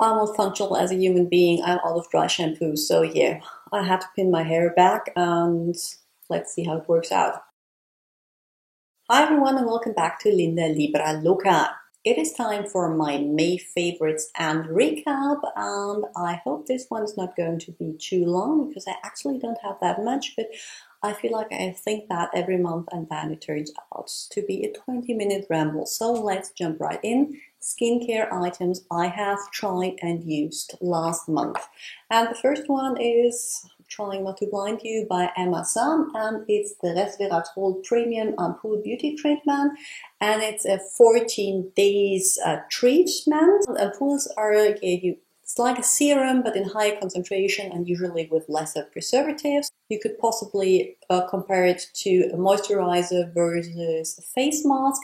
I'm not functional as a human being. I'm out of dry shampoo, so yeah, I had to pin my hair back and let's see how it works out. Hi everyone and welcome back to Linda Libra Loca. It is time for my May favorites and recap, and I hope this one is not going to be too long because I actually don't have that much, but I feel like I think that every month and then it turns out to be a 20-minute ramble. So let's jump right in. Skincare items I have tried and used last month. And the first one is Trying Not to Blind You by Emma Sam, and it's the Resveratrol Premium Ampoule Beauty Treatment, and it's a 14 days treatment. Ampoules are it's like a serum but in high concentration and usually with lesser preservatives. You could possibly compare it to a moisturizer versus a face mask,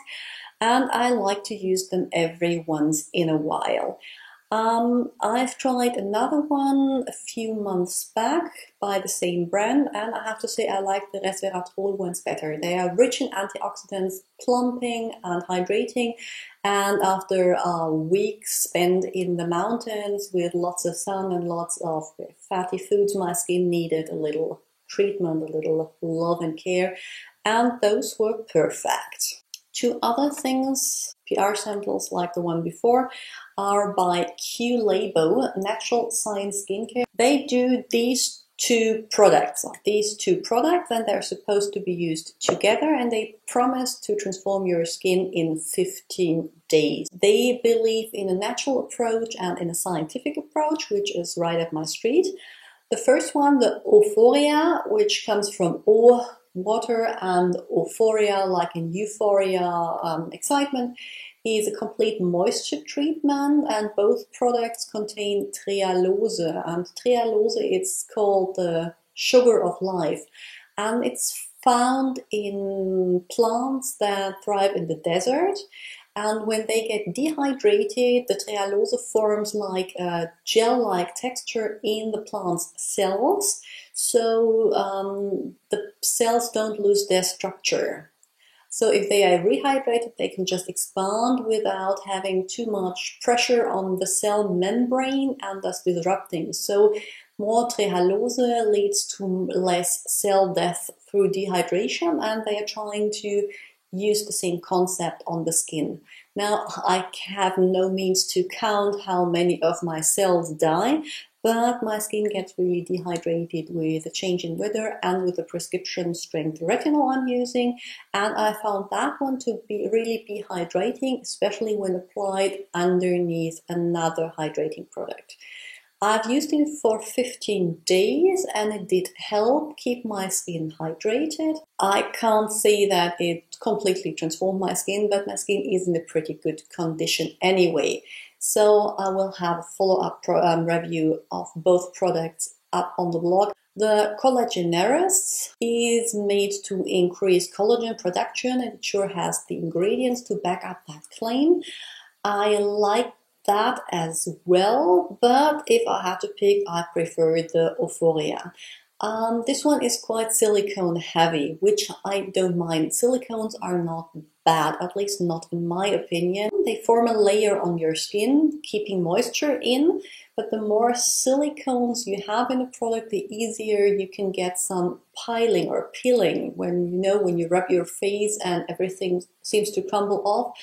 and I like to use them every once in a while. I've tried another one a few months back by the same brand, and I have to say I like the Resveratrol ones better. They are rich in antioxidants, plumping and hydrating, and after a week spent in the mountains with lots of sun and lots of fatty foods, my skin needed a little treatment, a little love and care, and those were perfect. Two other things, PR samples like the one before, are by Q-Labo, Natural Science Skincare. They do these two products, and they're supposed to be used together, and they promise to transform your skin in 15 days. They believe in a natural approach and in a scientific approach, which is right up my street. The first one, the Euphoria, which comes from eau, water, and euphoria, like in euphoria, excitement, is a complete moisture treatment, and both products contain trehalose, and trehalose it's called the sugar of life, and it's found in plants that thrive in the desert. And when they get dehydrated, the trehalose forms like a gel-like texture in the plant's cells, so the cells don't lose their structure. So if they are rehydrated, they can just expand without having too much pressure on the cell membrane and thus disrupting. So more trehalose leads to less cell death through dehydration, and they are trying to use the same concept on the skin. Now, I have no means to count how many of my cells die, but my skin gets really dehydrated with the change in weather and with the prescription strength retinol I'm using, and I found that one to really be hydrating, especially when applied underneath another hydrating product. I've used it for 15 days and it did help keep my skin hydrated. I can't say that it completely transformed my skin, but my skin is in a pretty good condition anyway. So I will have a follow-up review of both products up on the blog. The Collageneris is made to increase collagen production, and it sure has the ingredients to back up that claim. I like that as well, but if I had to pick, I prefer the Euphoria. This one is quite silicone heavy, which I don't mind. Silicones are not bad, at least not in my opinion. They form a layer on your skin, keeping moisture in, but the more silicones you have in a product, the easier you can get some piling or peeling when you rub your face and everything seems to crumble off.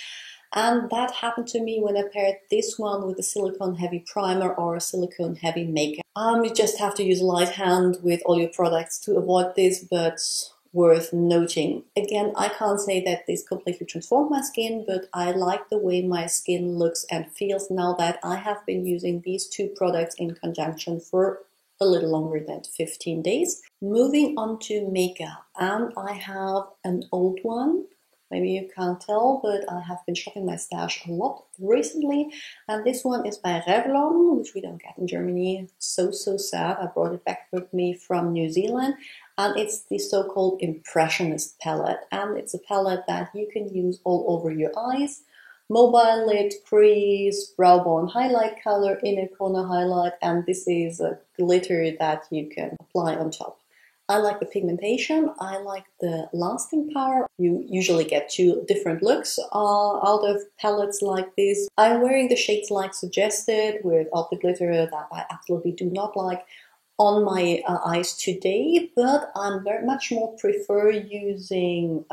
And that happened to me when I paired this one with a silicone heavy primer or a silicone heavy makeup. You just have to use a light hand with all your products to avoid this, but worth noting. Again, I can't say that this completely transformed my skin, but I like the way my skin looks and feels now that I have been using these two products in conjunction for a little longer than 15 days. Moving on to makeup, and I have an old one. Maybe you can't tell, but I have been shopping my stash a lot recently. And this one is by Revlon, which we don't get in Germany. So sad. I brought it back with me from New Zealand. And it's the so-called Impressionist palette. And it's a palette that you can use all over your eyes. Mobile lid, crease, brow bone highlight color, inner corner highlight. And this is a glitter that you can apply on top. I like the pigmentation, I like the lasting power. You usually get two different looks out of palettes like this. I'm wearing the shades like suggested without the glitter that I absolutely do not like on my eyes today, but I'm very much more prefer using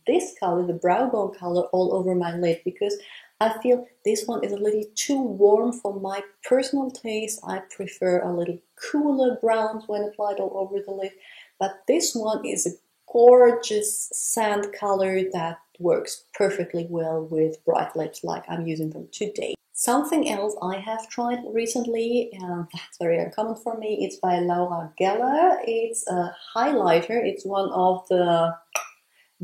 this color, the brow bone color, all over my lid, because I feel this one is a little too warm for my personal taste. I prefer a little cooler browns when applied all over the lid, but this one is a gorgeous sand color that works perfectly well with bright lips like I'm using them today. Something else I have tried recently, and that's very uncommon for me, it's by Laura Geller. It's a highlighter. It's one of the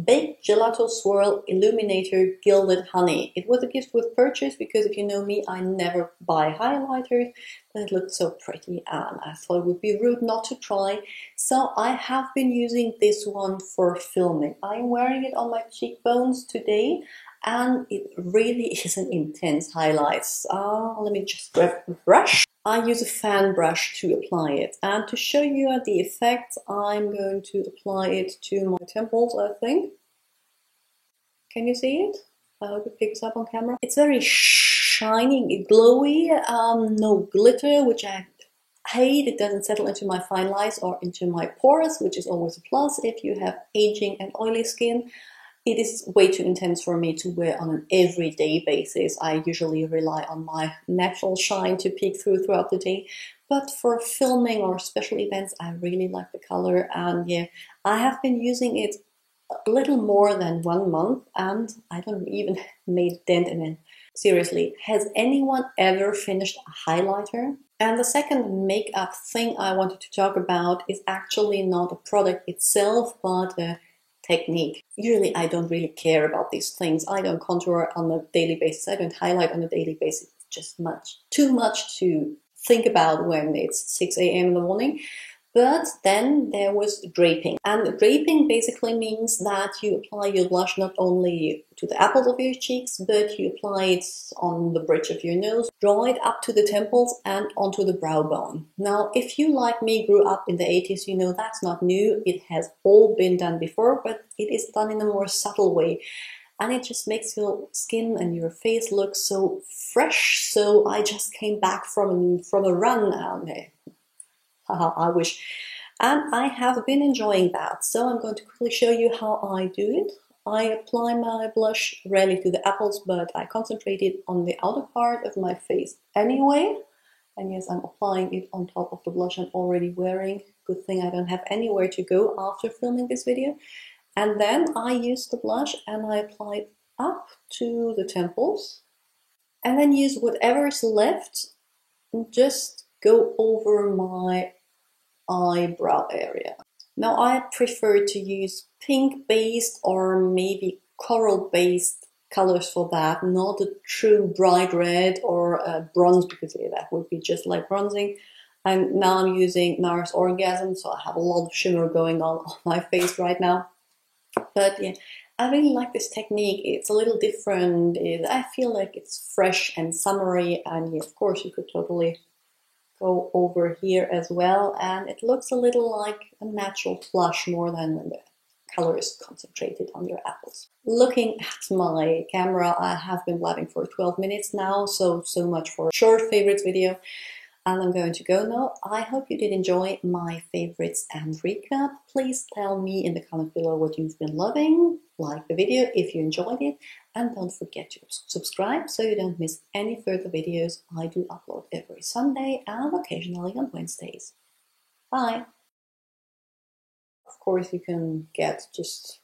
Baked Gelato Swirl Illuminator Gilded Honey. It was a gift with purchase because if you know me, I never buy highlighters, but it looked so pretty and I thought it would be rude not to try. So I have been using this one for filming. I'm wearing it on my cheekbones today and it really is an intense highlight. Let me just grab a brush. I use a fan brush to apply it, and to show you the effect, I'm going to apply it to my temples, I think. Can you see it? I hope it picks up on camera. It's very shiny, glowy, no glitter, which I hate. It doesn't settle into my fine lines or into my pores, which is always a plus if you have aging and oily skin. It is way too intense for me to wear on an everyday basis. I usually rely on my natural shine to peek through throughout the day. But for filming or special events, I really like the color. And yeah, I have been using it a little more than 1 month and I don't even made a dent in it. Seriously, has anyone ever finished a highlighter? And the second makeup thing I wanted to talk about is actually not a product itself, but a technique. Usually I don't really care about these things. I don't contour on a daily basis. I don't highlight on a daily basis. It's just too much to think about when it's 6 a.m. in the morning. But then there was draping. And draping basically means that you apply your blush not only to the apples of your cheeks, but you apply it on the bridge of your nose, draw it up to the temples and onto the brow bone. Now, if you, like me, grew up in the 80s, you know that's not new. It has all been done before, but it is done in a more subtle way. And it just makes your skin and your face look so fresh. So I just came back from a run and haha, I wish. And I have been enjoying that. So I'm going to quickly show you how I do it. I apply my blush rarely to the apples, but I concentrate it on the outer part of my face anyway. And yes, I'm applying it on top of the blush I'm already wearing. Good thing I don't have anywhere to go after filming this video. And then I use the blush and I apply it up to the temples. And then use whatever's left and just go over my eyebrow area. Now I prefer to use pink based or maybe coral based colors for that, not a true bright red or bronze, because yeah, that would be just like bronzing. And now I'm using NARS Orgasm, so I have a lot of shimmer going on my face right now. But yeah, I really like this technique. It's a little different. I feel like it's fresh and summery, and yeah, of course you could totally go over here as well, and it looks a little like a natural blush more than when the color is concentrated on your apples. Looking at my camera, I have been blabbing for 12 minutes now, so much for short favorites video. And I'm going to go now. I hope you did enjoy my favorites and recap. Please tell me in the comments below what you've been loving. Like the video if you enjoyed it. And don't forget to subscribe so you don't miss any further videos. I do upload every Sunday and occasionally on Wednesdays. Bye! Of course you can get just...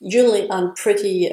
usually I'm pretty